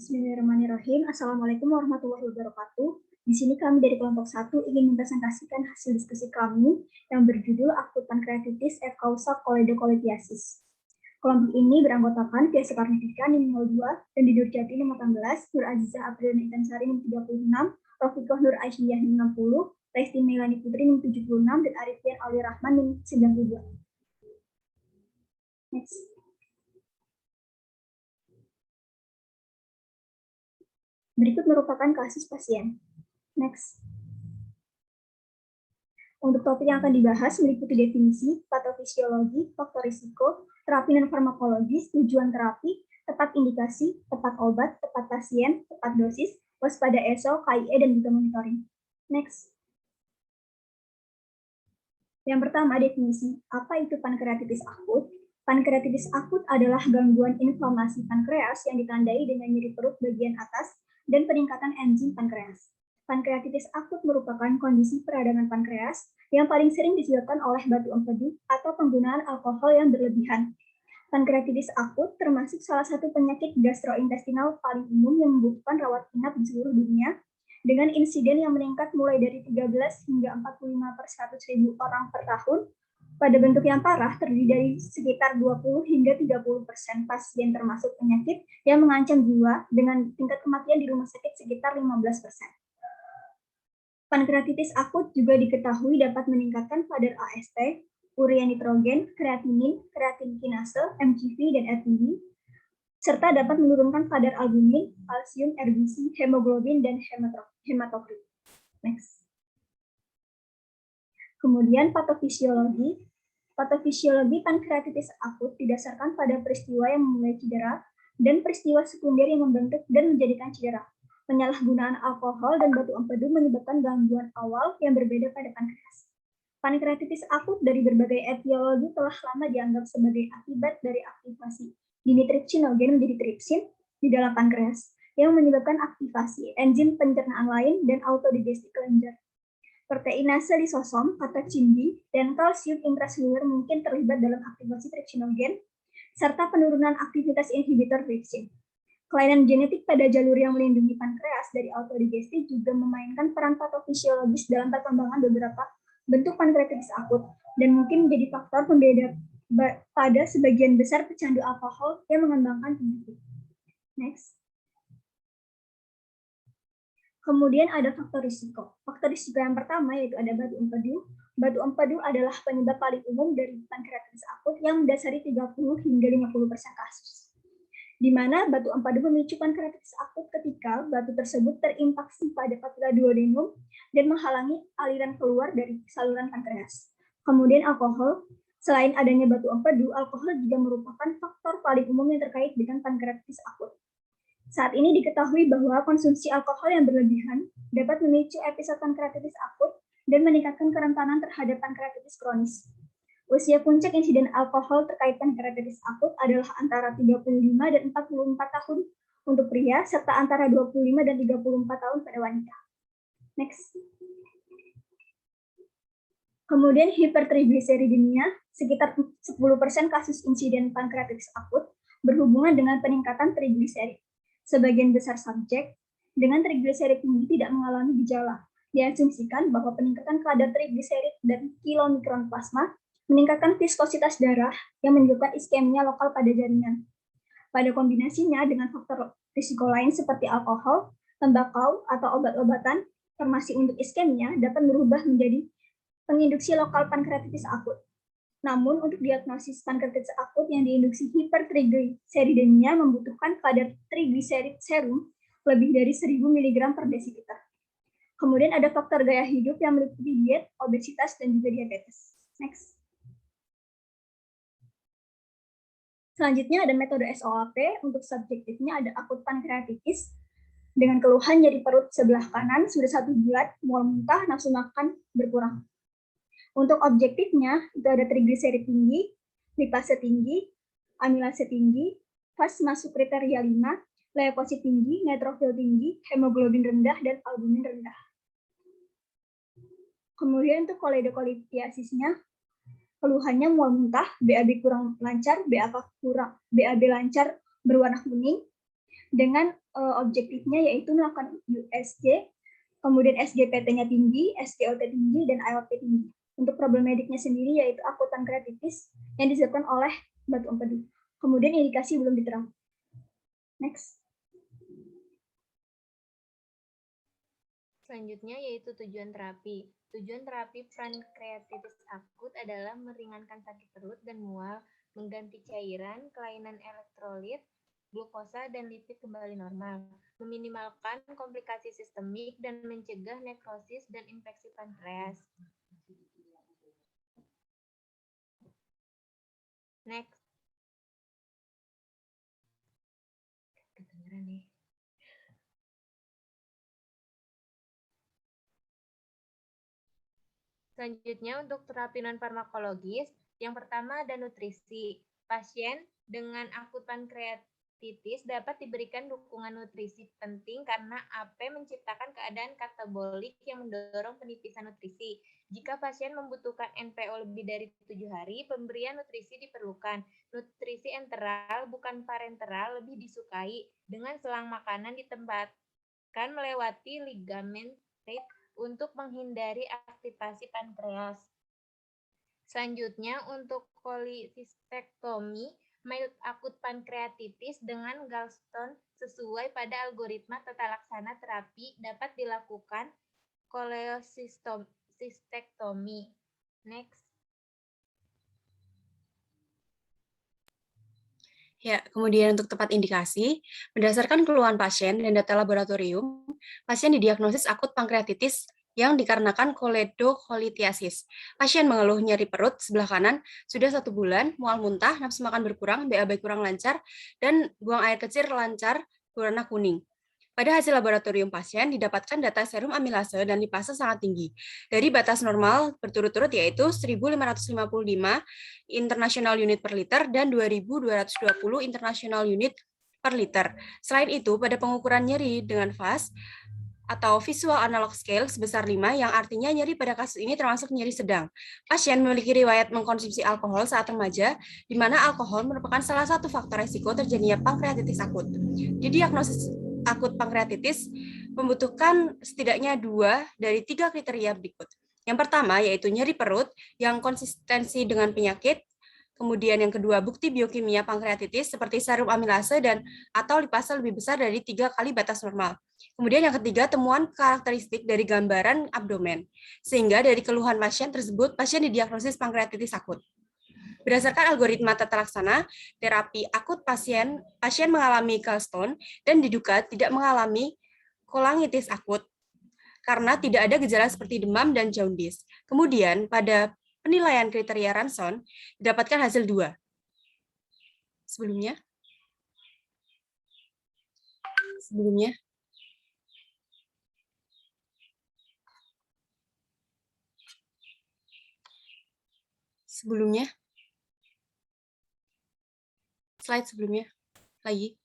Bismillahirrahmanirrahim. Assalamualaikum warahmatullahi wabarakatuh. Di sini kami dari kelompok 1 ingin mempresentasikan hasil diskusi kami yang berjudul Akut Pankreatitis et Causa Choledocholitis. Kelompok ini beranggotakan Tia Sekarnifika NIM 02 dan di Durjati NIM 18, Nur Azizah Apriliana Itansari NIM 36, Rofiqah Nur Aisyah NIM 60, Resti Melani Putri NIM 76, dan Arifian Ali Rahman NIM 92. Next. Berikut merupakan kasus pasien. Next. Untuk topik yang akan dibahas meliputi definisi, patofisiologi, faktor risiko, terapi dan farmakologis, tujuan terapi, tepat indikasi, tepat obat, tepat pasien, tepat dosis, waspada ESO, KIE, dan juga monitoring. Next. Yang pertama, definisi. Apa itu pankreatitis akut? Pankreatitis akut adalah gangguan inflamasi pankreas yang ditandai dengan nyeri perut bagian atas dan peningkatan enzim pankreas. Pankreatitis akut merupakan kondisi peradangan pankreas yang paling sering disebabkan oleh batu empedu atau penggunaan alkohol yang berlebihan. Pankreatitis akut termasuk salah satu penyakit gastrointestinal paling umum yang membutuhkan rawat inap di seluruh dunia, dengan insiden yang meningkat mulai dari 13 hingga 45 per 100.000 orang per tahun. Pada bentuk yang parah terdiri dari sekitar 20 hingga 30% pasien termasuk penyakit yang mengancam jiwa dengan tingkat kematian di rumah sakit sekitar 15%. Pankreatitis akut juga diketahui dapat meningkatkan kadar AST, urea nitrogen, kreatinin, kreatin kinase, MCV, dan RTD, serta dapat menurunkan kadar albumin, kalsium, RBC, hemoglobin, dan hematokrit. Next. Kemudian patofisiologi. Patofisiologi pankreatitis akut didasarkan pada peristiwa yang memulai cedera dan peristiwa sekunder yang membentuk dan menjadikan cedera. Penyalahgunaan alkohol dan batu empedu menyebabkan gangguan awal yang berbeda pada pankreas. Pankreatitis akut dari berbagai etiologi telah lama dianggap sebagai akibat dari aktivasi dinitripsinogen menjadi tripsin di dalam pankreas yang menyebabkan aktivasi enzim pencernaan lain dan autodigestif kelenjar. Proteinase lisosom atau CIMB dan kalsium intraseluler mungkin terlibat dalam aktivasi tripsinogen serta penurunan aktivitas inhibitor tripsin. Kelainan genetik pada jalur yang melindungi pankreas dari autodigestif juga memainkan peran patofisiologis dalam perkembangan beberapa bentuk pankreatitis akut dan mungkin menjadi faktor pembeda pada sebagian besar pecandu alkohol yang mengembangkan penyakit. Next. Kemudian ada faktor risiko. Faktor risiko yang pertama yaitu ada batu empedu. Batu empedu adalah penyebab paling umum dari pankreatitis akut yang mendasari 30 hingga 50% kasus. Di mana batu empedu memicu pankreatitis akut ketika batu tersebut terimpaksi pada papila duodenum dan menghalangi aliran keluar dari saluran pankreas. Kemudian alkohol. Selain adanya batu empedu, alkohol juga merupakan faktor paling umum yang terkait dengan pankreatitis akut. Saat ini diketahui bahwa konsumsi alkohol yang berlebihan dapat memicu episode pankreatitis akut dan meningkatkan kerentanan terhadap pankreatitis kronis. Usia puncak insiden alkohol terkait pankreatitis akut adalah antara 35 dan 44 tahun untuk pria, serta antara 25 dan 34 tahun pada wanita. Next. Kemudian hipertrigliseridemia, sekitar 10% kasus insiden pankreatitis akut berhubungan dengan peningkatan trigliserid. Sebagian besar subjek dengan trigliserid tinggi tidak mengalami gejala. Diasumsikan bahwa peningkatan kadar trigliserid dan kilomikron plasma meningkatkan viskositas darah yang menyebabkan iskemia lokal pada jaringan. Pada kombinasinya dengan faktor risiko lain seperti alkohol, tembakau, atau obat-obatan, farmasi untuk iskemia dapat berubah menjadi penginduksi lokal pankreatitis akut. Namun, untuk diagnosis pankreatitis akut yang diinduksi hipertrigliseridemia membutuhkan kadar trigliserid serum lebih dari 1000 mg per desiliter. Kemudian ada faktor gaya hidup yang meliputi diet, obesitas, dan juga diabetes. Next. Selanjutnya ada metode SOAP. Untuk subjektifnya ada akut pankreatitis dengan keluhan nyeri perut sebelah kanan sudah 1 bulan, mual muntah, nafsu makan berkurang. Untuk objektifnya, itu ada trigliserid tinggi, lipase tinggi, amilase tinggi, FAS masuk kriteria 5, leukosit tinggi, neutrofil tinggi, hemoglobin rendah, dan albumin rendah. Kemudian untuk choledocholitisnya, keluhannya mual muntah, BAB kurang lancar, BAB lancar berwarna kuning, dengan objektifnya yaitu melakukan USG, kemudian SGPT-nya tinggi, SGOT tinggi, dan IOP tinggi. Untuk problem mediknya sendiri yaitu akut pankreatitis yang disebabkan oleh batu empedu. Kemudian indikasi belum diterangkan. Next. Selanjutnya yaitu tujuan terapi. Tujuan terapi pankreatitis akut adalah meringankan sakit perut dan mual, mengganti cairan, kelainan elektrolit, glukosa, dan lipid kembali normal, meminimalkan komplikasi sistemik, dan mencegah nekrosis dan infeksi pankreas. Next. Kedengeran nih. Selanjutnya untuk terapi non-farmakologis, yang pertama ada nutrisi. Pasien dengan akut pankreatitis dapat diberikan dukungan nutrisi penting karena AP menciptakan keadaan katabolik yang mendorong penipisan nutrisi. Jika pasien membutuhkan NPO lebih dari 7 hari, pemberian nutrisi diperlukan. Nutrisi enteral bukan parenteral lebih disukai dengan selang makanan ditempatkan melewati ligamen tape untuk menghindari aktivasi pankreas. Selanjutnya untuk kolistektomi mild akut pankreatitis dengan gallstone sesuai pada algoritma tata laksana terapi dapat dilakukan koleosistektomi. Next. Ya, kemudian untuk tepat indikasi, berdasarkan keluhan pasien dan data laboratorium, pasien didiagnosis akut pankreatitis yang dikarenakan koledokolitiasis. Pasien mengeluh nyeri perut sebelah kanan sudah 1 bulan, mual muntah, nafsu makan berkurang, BAB kurang lancar, dan buang air kecil lancar, berwarna kuning. Pada hasil laboratorium pasien didapatkan data serum amilase dan lipase sangat tinggi. Dari batas normal berturut-turut yaitu 1.555 international unit per liter dan 2.220 international unit per liter. Selain itu, pada pengukuran nyeri dengan VAS atau visual analog scale sebesar 5 yang artinya nyeri pada kasus ini termasuk nyeri sedang. Pasien memiliki riwayat mengkonsumsi alkohol saat remaja, di mana alkohol merupakan salah satu faktor resiko terjadinya pankreatitis akut. Didiagnosis akut pankreatitis membutuhkan setidaknya 2 dari 3 kriteria berikut. Yang pertama yaitu nyeri perut yang konsistensi dengan penyakit. Kemudian yang kedua, bukti biokimia pankreatitis seperti serum amilase dan atau lipase lebih besar dari 3 kali batas normal. Kemudian yang ketiga, temuan karakteristik dari gambaran abdomen. Sehingga dari keluhan pasien tersebut, pasien didiagnosis pankreatitis akut. Berdasarkan algoritma tata laksana, terapi akut pasien mengalami gallstone dan diduga tidak mengalami kolangitis akut karena tidak ada gejala seperti demam dan jaundice. Kemudian pada penilaian kriteria Ranson didapatkan hasil 2. Sebelumnya slide sebelumnya lagi.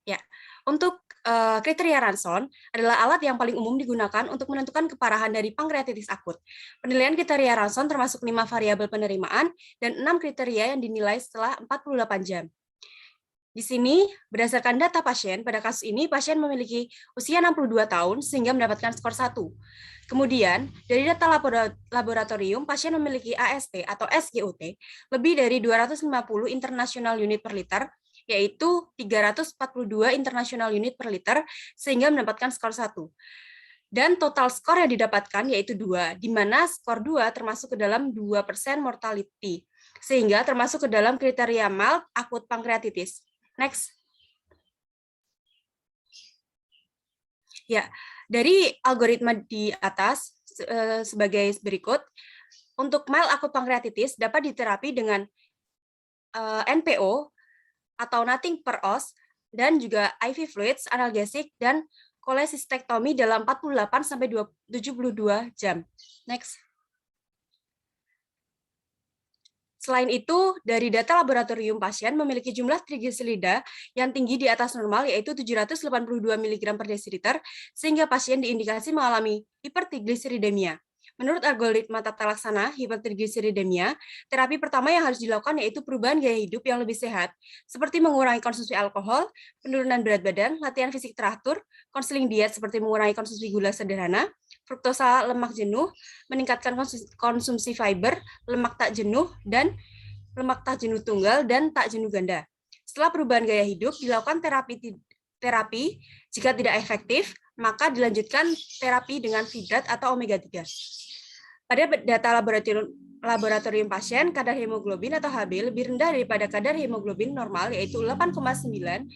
Ya, untuk kriteria Ranson adalah alat yang paling umum digunakan untuk menentukan keparahan dari pankreatitis akut. Penilaian kriteria Ranson termasuk 5 variabel penerimaan dan 6 kriteria yang dinilai setelah 48 jam. Di sini, berdasarkan data pasien, pada kasus ini pasien memiliki usia 62 tahun sehingga mendapatkan skor 1. Kemudian, dari data laboratorium, pasien memiliki AST atau SGOT lebih dari 250 international unit per liter, yaitu 342 international unit per liter, sehingga mendapatkan skor 1. Dan total skor yang didapatkan yaitu 2, di mana skor 2 termasuk ke dalam 2% mortality, sehingga termasuk ke dalam kriteria mild akut pankreatitis. Next. Ya, dari algoritma di atas sebagai berikut, untuk mild akut pankreatitis dapat diterapi dengan NPO atau nothing per os dan juga IV fluids, analgesik dan kolesistektomi dalam 48 sampai 72 jam. Next. Selain itu, dari data laboratorium pasien memiliki jumlah trigliserida yang tinggi di atas normal yaitu 782 mg per desiliter, sehingga pasien diindikasi mengalami hipertrigliseridemia. Menurut algoritma tata laksana hipertrigliseridemia, terapi pertama yang harus dilakukan yaitu perubahan gaya hidup yang lebih sehat, seperti mengurangi konsumsi alkohol, penurunan berat badan, latihan fisik teratur, konseling diet seperti mengurangi konsumsi gula sederhana, fruktosa lemak jenuh, meningkatkan konsumsi fiber, lemak tak jenuh, dan lemak tak jenuh tunggal dan tak jenuh ganda. Setelah perubahan gaya hidup, dilakukan terapi jika tidak efektif, maka dilanjutkan terapi dengan fibrat atau omega 3. Pada data laboratorium pasien, kadar hemoglobin atau Hb lebih rendah daripada kadar hemoglobin normal, yaitu 8,9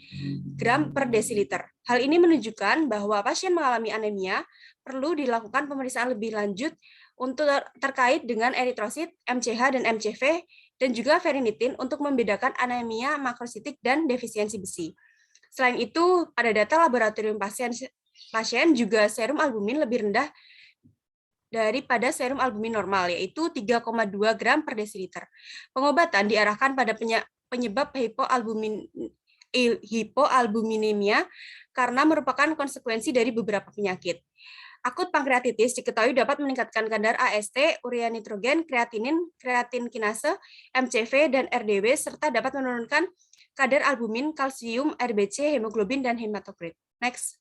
gram per desiliter. Hal ini menunjukkan bahwa pasien mengalami anemia perlu dilakukan pemeriksaan lebih lanjut untuk terkait dengan eritrosit, MCH dan MCV, dan juga ferrinitin untuk membedakan anemia makrositik dan defisiensi besi. Selain itu, pada data laboratorium pasien juga serum albumin lebih rendah daripada serum albumin normal, yaitu 3,2 gram per desiliter. Pengobatan diarahkan pada penyebab hipoalbuminemia karena merupakan konsekuensi dari beberapa penyakit. Akut pankreatitis diketahui dapat meningkatkan kadar AST, urea nitrogen, kreatinin, kreatin kinase, MCV, dan RDW, serta dapat menurunkan kadar albumin, kalsium, RBC, hemoglobin, dan hematokrit. Next.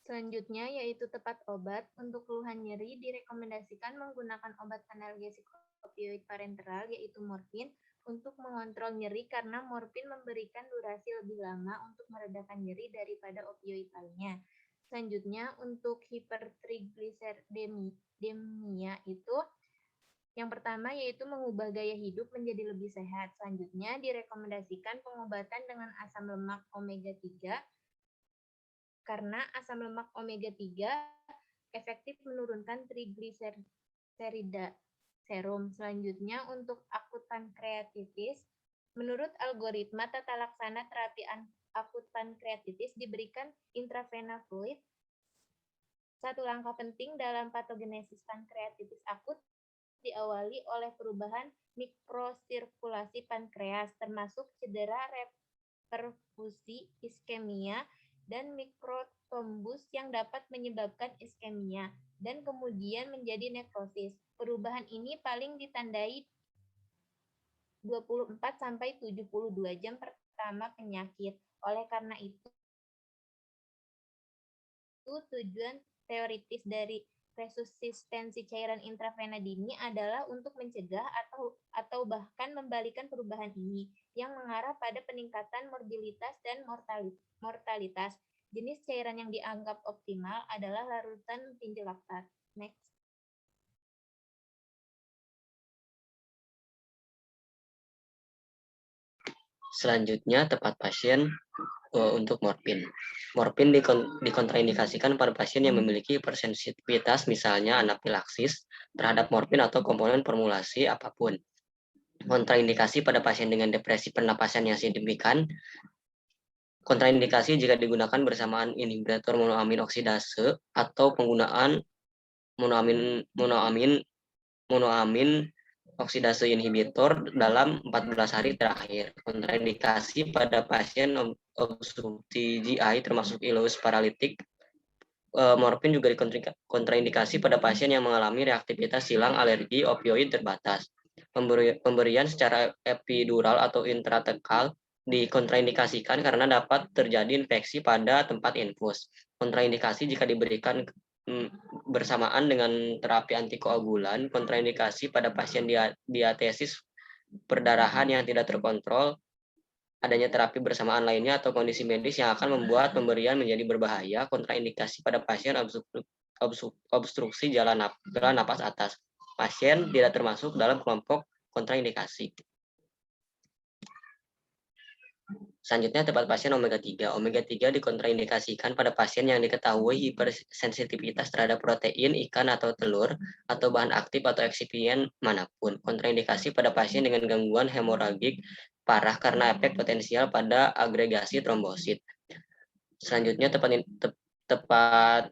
Selanjutnya yaitu tepat obat. Untuk keluhan nyeri direkomendasikan menggunakan obat analgesik opioid parenteral yaitu morfin untuk mengontrol nyeri karena morfin memberikan durasi lebih lama untuk meredakan nyeri daripada opioid lainnya. Selanjutnya untuk hipertrigliseridemia itu yang pertama yaitu mengubah gaya hidup menjadi lebih sehat. Selanjutnya direkomendasikan pengobatan dengan asam lemak omega 3 karena asam lemak omega 3 efektif menurunkan trigliserida serum. Selanjutnya untuk akut pankreatitis, menurut algoritma tata laksana terapi akut pankreatitis diberikan intravena fluid. Satu langkah penting dalam patogenesis pankreatitis akut diawali oleh perubahan mikrosirkulasi pankreas, termasuk cedera reperfusi, iskemia, dan mikrotrombus yang dapat menyebabkan iskemia, dan kemudian menjadi nekrosis. Perubahan ini paling ditandai 24-72 jam pertama penyakit. Oleh karena itu, tujuan teoritis dari resusistensi cairan intravena dini adalah untuk mencegah atau bahkan membalikan perubahan ini yang mengarah pada peningkatan morbilitas dan mortalitas. Jenis cairan yang dianggap optimal adalah larutan tinja laktat. Next. Selanjutnya, tepat pasien untuk morfin. Morfin dikontraindikasikan pada pasien yang memiliki hipersensitivitas, misalnya anafilaksis terhadap morfin atau komponen formulasi apapun. Kontraindikasi pada pasien dengan depresi pernapasan yang signifikan. Kontraindikasi jika digunakan bersamaan inhibitor monoamin oksidase atau penggunaan monoamin oksidase inhibitor dalam 14 hari terakhir. Kontraindikasi pada pasien obstruksi GI termasuk ileus paralitik. Morfin juga kontraindikasi pada pasien yang mengalami reaktivitas silang alergi opioid terbatas. Pemberian secara epidural atau intratekal dikontraindikasikan karena dapat terjadi infeksi pada tempat infus. Kontraindikasi jika diberikan bersamaan dengan terapi antikoagulan. Kontraindikasi pada pasien diatesis perdarahan yang tidak terkontrol, adanya terapi bersamaan lainnya atau kondisi medis yang akan membuat pemberian menjadi berbahaya. Kontraindikasi pada pasien obstruksi jalan napas atas. Pasien tidak termasuk dalam kelompok kontraindikasi. Selanjutnya, tepat pasien omega 3. Omega 3 dikontraindikasikan pada pasien yang diketahui hipersensitivitas terhadap protein, ikan atau telur, atau bahan aktif atau eksipien manapun. Kontraindikasi pada pasien dengan gangguan hemoragik parah karena efek potensial pada agregasi trombosit. Selanjutnya, tepat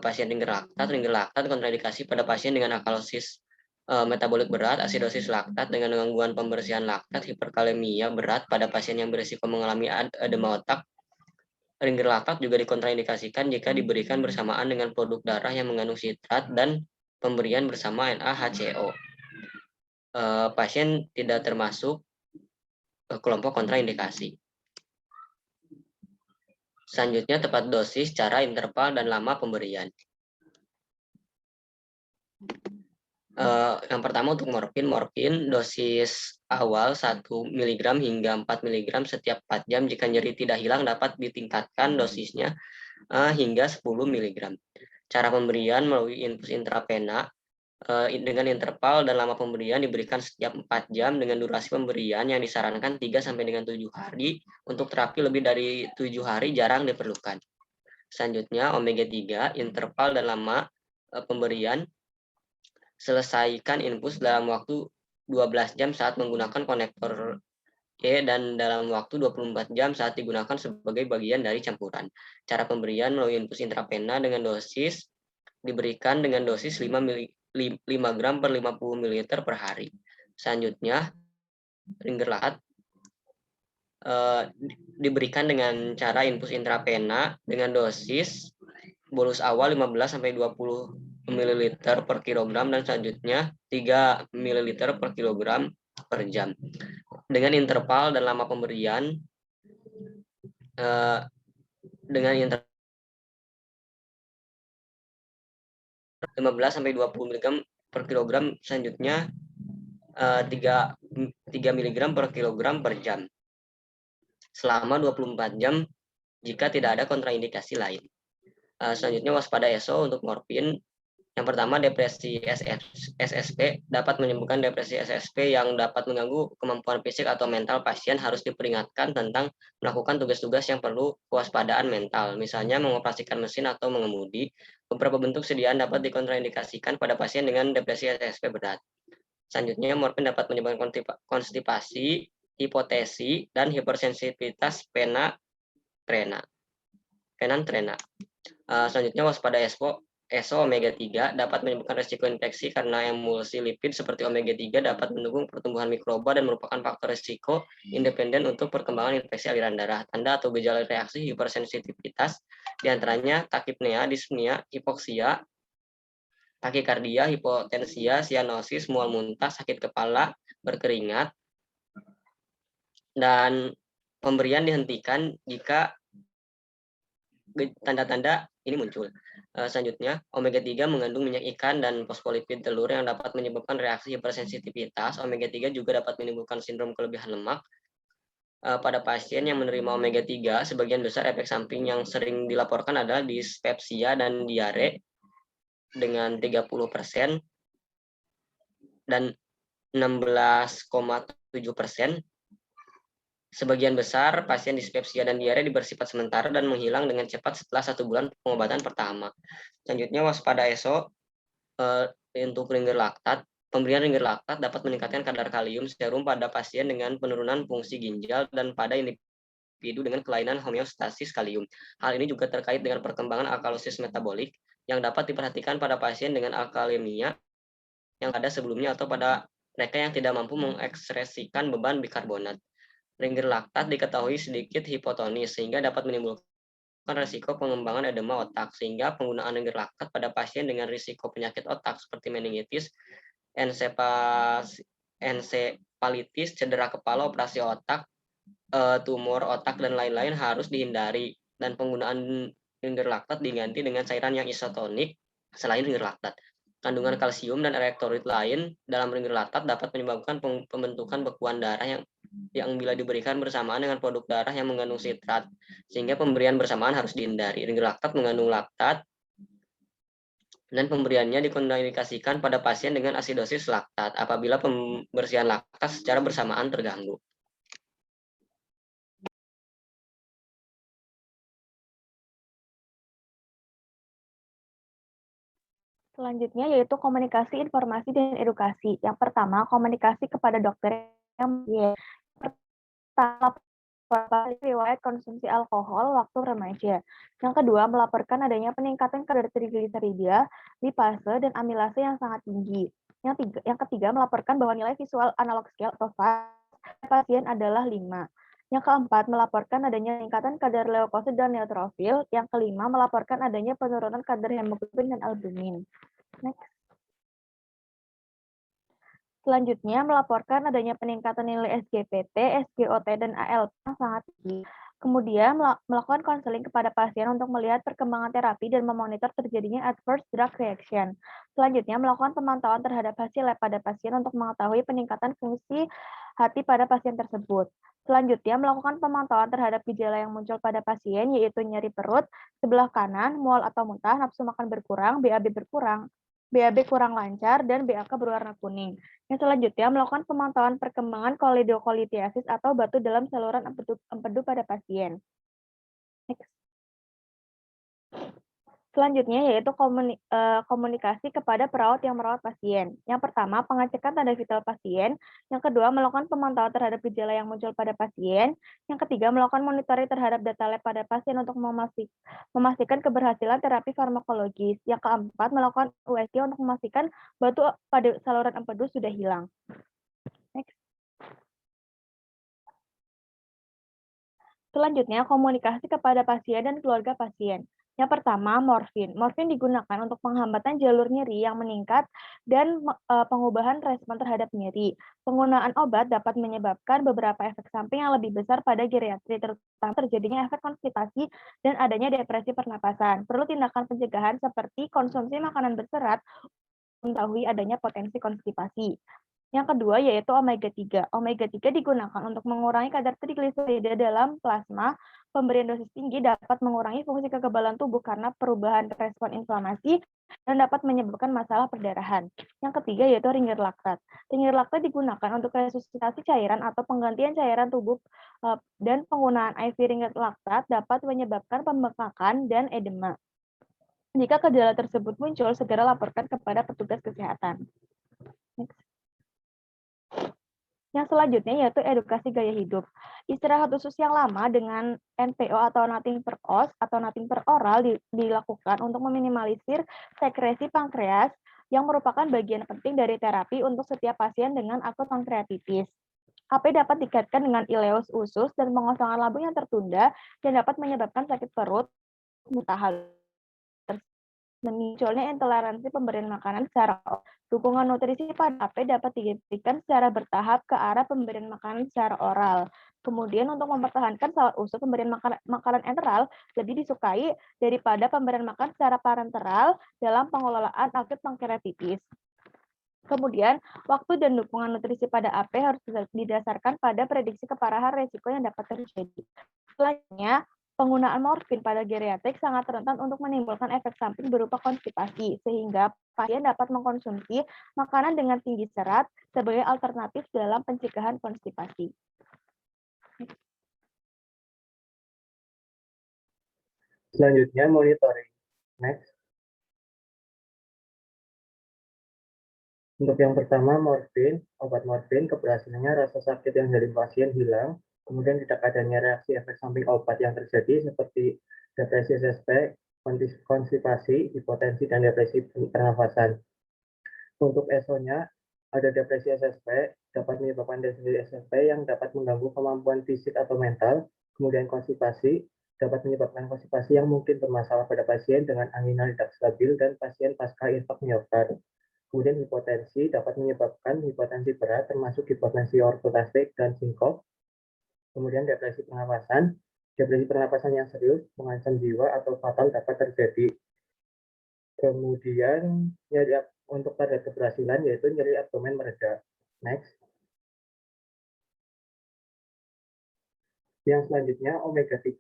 pasien ringer laktat kontraindikasi pada pasien dengan alkalosis metabolik berat, asidosis laktat dengan gangguan pembersihan laktat, hiperkalemia berat pada pasien yang berisiko mengalami edema otak. Ringer laktat juga dikontraindikasikan jika diberikan bersamaan dengan produk darah yang mengandung sitrat dan pemberian bersama NaHCO. Pasien tidak termasuk kelompok kontraindikasi. Selanjutnya, tepat dosis, cara, interval, dan lama pemberian. Yang pertama untuk morfin dosis awal 1 mg hingga 4 mg setiap 4 jam. Jika nyeri tidak hilang, dapat ditingkatkan dosisnya hingga 10 mg. Cara pemberian melalui infus intravena dengan interval dan lama pemberian diberikan setiap 4 jam dengan durasi pemberian yang disarankan 3 sampai dengan 7 hari. Untuk terapi lebih dari 7 hari jarang diperlukan. Selanjutnya, omega 3, interval dan lama pemberian. Selesaikan infus dalam waktu 12 jam saat menggunakan konektor E dan dalam waktu 24 jam saat digunakan sebagai bagian dari campuran. Cara pemberian melalui infus intravena dengan dosis diberikan dengan dosis 5 gram per 50 ml per hari. Selanjutnya, ringer laktat diberikan dengan cara infus intravena dengan dosis bolus awal 15 sampai 20 ml per kilogram dan selanjutnya 3 ml per kilogram per jam. Dengan interval dan lama pemberian dengan interval 15 sampai 20 mg per kilogram, selanjutnya 3 mg per kilogram per jam selama 24 jam jika tidak ada kontraindikasi lain. Selanjutnya, waspada ESO untuk morfin. Yang pertama, depresi SSP. Dapat menyembuhkan depresi SSP yang dapat mengganggu kemampuan fisik atau mental pasien, harus diperingatkan tentang melakukan tugas-tugas yang perlu kewaspadaan mental, misalnya mengoperasikan mesin atau mengemudi. Beberapa bentuk sediaan dapat dikontraindikasikan pada pasien dengan depresi SSP berat. Selanjutnya, morfin dapat menyebabkan konstipasi, hipotesi, dan hipersensitivitas penantrena. Selanjutnya, waspada ESO omega 3 dapat menimbulkan resiko infeksi karena emulsi lipid seperti omega 3 dapat mendukung pertumbuhan mikroba dan merupakan faktor risiko independen untuk perkembangan infeksi aliran darah. Tanda atau gejala reaksi hipersensitivitas diantaranya takipnea, dispnea, hipoksia, takikardia, hipotensia, sianosis, mual muntah, sakit kepala, berkeringat, dan pemberian dihentikan jika tanda-tanda ini muncul. Selanjutnya, omega 3 mengandung minyak ikan dan fosfolipid telur yang dapat menyebabkan reaksi hipersensitivitas. Omega 3 juga dapat menimbulkan sindrom kelebihan lemak. Pada pasien yang menerima omega 3, sebagian besar efek samping yang sering dilaporkan adalah dispepsia dan diare dengan 30% dan 16,7%. Sebagian besar pasien dispepsia dan diare bersifat sementara dan menghilang dengan cepat setelah 1 bulan pengobatan pertama. Selanjutnya, waspada ESO untuk ringer laktat. Pemberian ringer laktat dapat meningkatkan kadar kalium serum pada pasien dengan penurunan fungsi ginjal dan pada individu dengan kelainan homeostasis kalium. Hal ini juga terkait dengan perkembangan alkalosis metabolik yang dapat diperhatikan pada pasien dengan alkalemia yang ada sebelumnya atau pada mereka yang tidak mampu mengekspresikan beban bikarbonat. Ringer laktat diketahui sedikit hipotonis sehingga dapat menimbulkan risiko pengembangan edema otak, sehingga penggunaan ringer laktat pada pasien dengan risiko penyakit otak seperti meningitis, ensefalitis, cedera kepala, operasi otak, tumor otak, dan lain-lain harus dihindari, dan penggunaan ringer laktat diganti dengan cairan yang isotonik selain ringer laktat. Kandungan kalsium dan elektrolit lain dalam ringer laktat dapat menyebabkan pembentukan bekuan darah yang bila diberikan bersamaan dengan produk darah yang mengandung sitrat, sehingga pemberian bersamaan harus dihindari. Ringer laktat mengandung laktat dan pemberiannya dikontraindikasikan pada pasien dengan asidosis laktat apabila pembersihan laktat secara bersamaan terganggu. Selanjutnya yaitu komunikasi, informasi, dan edukasi. Yang pertama, komunikasi kepada dokter yang pertama riwayat konsumsi alkohol waktu remaja. Yang kedua, melaporkan adanya peningkatan kadar trigliserida, lipase, dan amilase yang sangat tinggi. Yang ketiga, melaporkan bahwa nilai visual analog scale atau VAS pasien adalah 5. Yang keempat, melaporkan adanya peningkatan kadar leukosit dan neutrofil. Yang kelima, melaporkan adanya penurunan kadar hemoglobin dan albumin. Next. Selanjutnya, melaporkan adanya peningkatan nilai SGPT, SGOT, dan ALP yang sangat tinggi. Kemudian, melakukan konseling kepada pasien untuk melihat perkembangan terapi dan memonitor terjadinya adverse drug reaction. Selanjutnya, melakukan pemantauan terhadap hasil lab pada pasien untuk mengetahui peningkatan fungsi hati pada pasien tersebut. Selanjutnya, melakukan pemantauan terhadap gejala yang muncul pada pasien, yaitu nyeri perut, sebelah kanan, mual atau muntah, nafsu makan berkurang, BAB kurang lancar, dan BAK berwarna kuning. Yang selanjutnya, melakukan pemantauan perkembangan koledokolitiasis atau batu dalam saluran empedu pada pasien. Next. Selanjutnya yaitu komunikasi kepada perawat yang merawat pasien. Yang pertama, pengecekan tanda vital pasien. Yang kedua, melakukan pemantauan terhadap gejala yang muncul pada pasien. Yang ketiga, melakukan monitoring terhadap data lab pada pasien untuk memastikan keberhasilan terapi farmakologis. Yang keempat, melakukan USG untuk memastikan batu pada saluran empedu sudah hilang. Next. Selanjutnya, komunikasi kepada pasien dan keluarga pasien. Yang pertama, morfin. Morfin digunakan untuk penghambatan jalur nyeri yang meningkat dan pengubahan respon terhadap nyeri. Penggunaan obat dapat menyebabkan beberapa efek samping yang lebih besar pada geriatri, terutama terjadinya efek konstipasi dan adanya depresi pernapasan. Perlu tindakan pencegahan seperti konsumsi makanan berserat untuk mengetahui adanya potensi konstipasi. Yang kedua yaitu omega-3. Omega-3 digunakan untuk mengurangi kadar trigliserida dalam plasma. Pemberian dosis tinggi dapat mengurangi fungsi kekebalan tubuh karena perubahan respon inflamasi dan dapat menyebabkan masalah perdarahan. Yang ketiga yaitu ringer laktat. Ringer laktat digunakan untuk resusitasi cairan atau penggantian cairan tubuh dan penggunaan IV ringer laktat dapat menyebabkan pembengkakan dan edema. Jika gejala tersebut muncul, segera laporkan kepada petugas kesehatan. Next. Yang selanjutnya yaitu edukasi gaya hidup. Istirahat usus yang lama dengan NPO atau nothing per os atau nothing per oral dilakukan untuk meminimalisir sekresi pankreas yang merupakan bagian penting dari terapi untuk setiap pasien dengan akut pankreatitis. AP dapat dikaitkan dengan ileus usus dan pengosongan lambung yang tertunda dan dapat menyebabkan sakit perut, muntah, dan munculnya intoleransi pemberian makanan secara oral. Dukungan nutrisi pada AP dapat diberikan secara bertahap ke arah pemberian makanan secara oral. Kemudian untuk mempertahankan salat usus, pemberian makanan enteral lebih disukai daripada pemberian makan secara parenteral dalam pengelolaan akut pankreatitis. Kemudian, waktu dan dukungan nutrisi pada AP harus didasarkan pada prediksi keparahan resiko yang dapat terjadi. Selanjutnya, penggunaan morfin pada geriatrik sangat rentan untuk menimbulkan efek samping berupa konstipasi, sehingga pasien dapat mengkonsumsi makanan dengan tinggi serat sebagai alternatif dalam pencegahan konstipasi. Selanjutnya, monitoring. Next. Untuk yang pertama, morfin. Obat morfin, keberhasilannya rasa sakit yang dari pasien hilang, kemudian tidak adanya reaksi efek samping obat yang terjadi seperti depresi SSP, konstipasi, hipotensi, dan depresi pernafasan. Untuk ESO-nya, ada depresi SSP, dapat menyebabkan depresi SSP yang dapat mengganggu kemampuan fisik atau mental, kemudian konstipasi, dapat menyebabkan konstipasi yang mungkin bermasalah pada pasien dengan angina tidak stabil dan pasien pasca infak miokard. Kemudian hipotensi dapat menyebabkan hipotensi berat termasuk hipotensi ortostastik dan sinkop. Kemudian depresi pernapasan yang serius mengancam jiwa atau fatal dapat terjadi. Kemudian nyeri untuk pada keberhasilan yaitu nyeri abdomen mereda. Next. Yang selanjutnya omega-3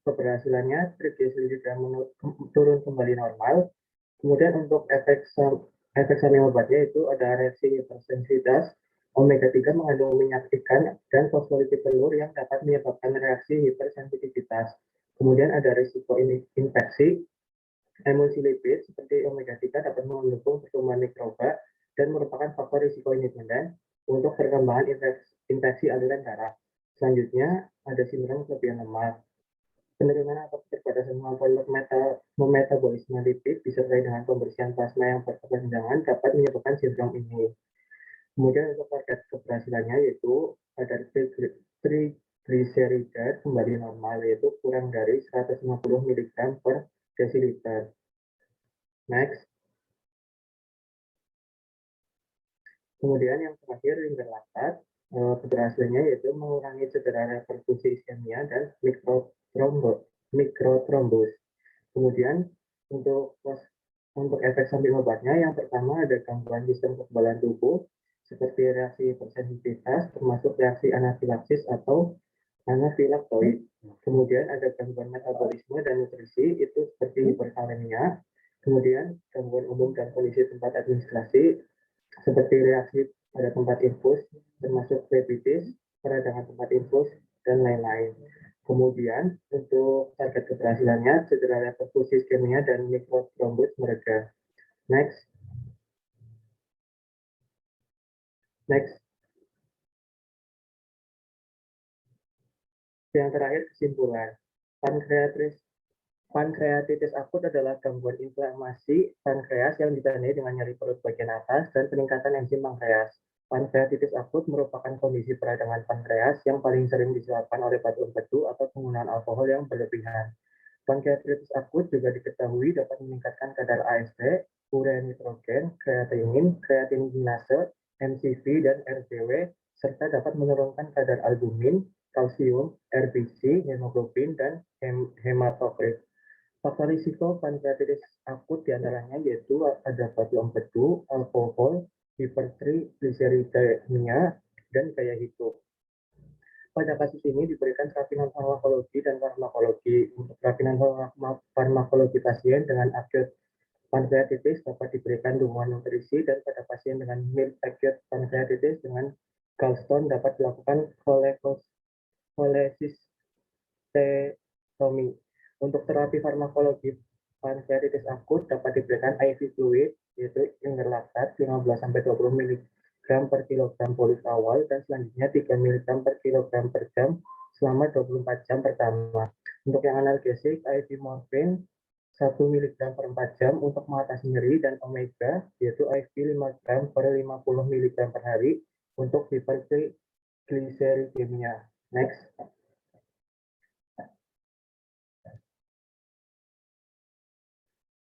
keberhasilannya trigliserida turun kembali normal. Kemudian untuk efek samping obatnya itu ada reaksi hipersensitivitas. Omega-3 mengandung minyak ikan dan fosfolipid telur yang dapat menyebabkan reaksi hipersensitivitas. Kemudian ada risiko infeksi. Emulsi lipid seperti omega-3 dapat mendukung pertumbuhan mikroba dan merupakan faktor risiko independen untuk perkembangan infeksi aliran darah. Selanjutnya, ada sindrom kelebihan lemak. Penurunan atau keterbatasan kemampuan untuk memetabolisme lipid disertai dengan pembersihan plasma yang berkepanjangan dapat menyebabkan sindrom ini. Kemudian untuk target keberhasilannya yaitu kadar trigliserida kembali normal, yaitu kurang dari 150 mg per desiliter. Next. Kemudian yang terakhir, ringan keberhasilannya yaitu mengurangi cedera reperkusi iskemia dan mikrotrombus. Kemudian untuk efek samping obatnya, yang pertama ada gangguan sistem kekebalan tubuh seperti reaksi hipersensitivitas termasuk reaksi anafilaksis atau anafilaktoid. Kemudian ada gangguan metabolisme dan nutrisi itu seperti hiperkalemia. Kemudian gangguan umum dan kondisi tempat administrasi seperti reaksi pada tempat infus termasuk flebitis, peradangan tempat infus, dan lain-lain. Kemudian untuk target keberhasilannya, cedera reperkusi iskemia dan mikrotrombus mereda. Next. Yang terakhir, kesimpulan. Pankreatitis akut adalah gangguan inflamasi pankreas yang ditandai dengan nyeri perut bagian atas dan peningkatan enzim pankreas. Pankreatitis akut merupakan kondisi peradangan pankreas yang paling sering disebabkan oleh batu empedu atau penggunaan alkohol yang berlebihan. Pankreatitis akut juga diketahui dapat meningkatkan kadar AST, urea nitrogen, kreatinin, kreatininase, MCV, dan RBW, serta dapat menurunkan kadar albumin, kalsium, RBC, hemoglobin, dan hematokrit. Faktor risiko pankreatitis akut diantaranya yaitu ada batu empedu, alkohol, hipertrigliseridemia, dan gaya hidup. Pada kasus ini diberikan terapi non farmakologi dan farmakologi. Untuk terapi non farmakologi pasien dengan acute pankreatitis dapat diberikan dukungan nutrisi, dan pada pasien dengan mild acute pankreatitis dengan gallstone dapat dilakukan cholecystectomy. Untuk terapi farmakologi pankreatitis akut dapat diberikan IV fluid yaitu ingerlaktat 15-20 mg per kilogram polis awal dan selanjutnya 3 mg per kilogram per jam selama 24 jam pertama. Untuk yang analgesik, IV morfin 1 mg per 4 jam untuk mengatasi nyeri, dan omega yaitu IV 5 gram per 50 mg per hari untuk hipertrigliseridemia. Next.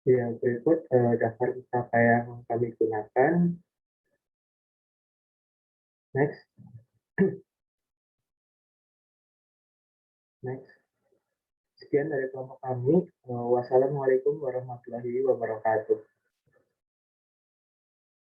Yang berikut daftar apa yang kami gunakan. Next. Next. Sekian dari kelompok kami. Wassalamualaikum warahmatullahi wabarakatuh.